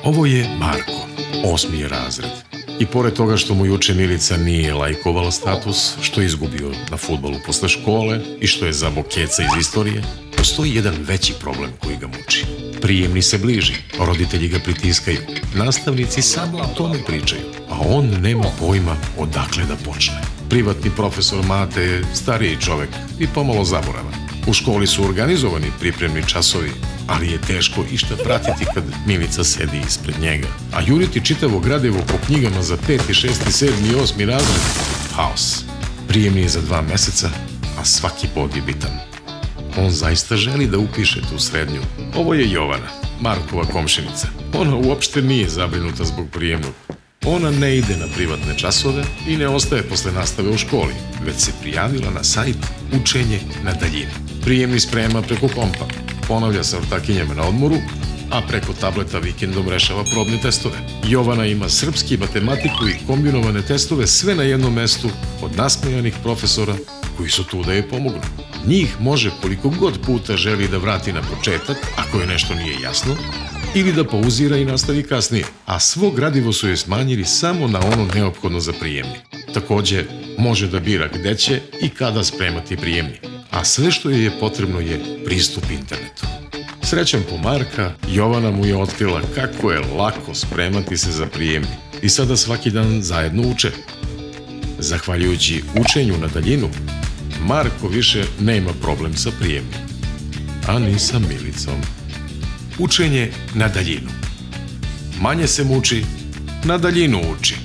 Ovo je Marko, 8. razred. I pored toga što mu juče Milica nije lajkovala status, što je izgubio na fudbalu posle škole i što je zabo keca iz istorije, postoji jedan veći problem koji ga muči. Prijemni se bliži, roditelji ga pritiskaju, nastavnici samo o tome pričaju, a on nema pojma odakle da počne. Privatni profesor Mate je stariji čovek i pomalo zaboravan. U školi su organizovani pripremni časovi, ali je teško išta pratiti kad Milica sedi ispred njega. A juriti čitavo gradivo po knjigama za 5., 6., 7. i 8. razred? Haos. Prijemni je za 2 meseca, a svaki bod je bitan. On zaista želi da upiše tu srednju. Ovo je Jovana, Markova komšinica. Ona uopšte nije zabrinuta zbog prijemnog. Ona ne ide na privatne časove i ne ostaje posle nastave u školi, već se prijavila na sajt Učenje na daljinu. Prijemni sprema preko kompa, ponavlja sa ortakinjama na odmoru, a preko tableta vikendom rešava probne testove. Jovana ima srpski, matematiku i kombinovane testove sve na jednom mestu od nasmejanih profesora koji su tu da je pomognu. Njih može koliko god puta želi da vrati na početak ako joj nešto nije jasno, ili da pauzira i nastavi kasnije, a svo gradivo su joj smanjili samo na ono neophodno za prijemni. Takođe, može da bira gde će i kada spremati prijemni, a sve što joj je potrebno je pristup internetu. Srećan po Marka, Jovana mu je otkrila kako je lako spremati se za prijemni i sada svaki dan zajedno uče. Zahvaljujući učenju na daljinu, Marko više nema problem sa prijemnim, a ni sa Milicom. Učenje na daljinu. Manje se muči, na daljinu uči.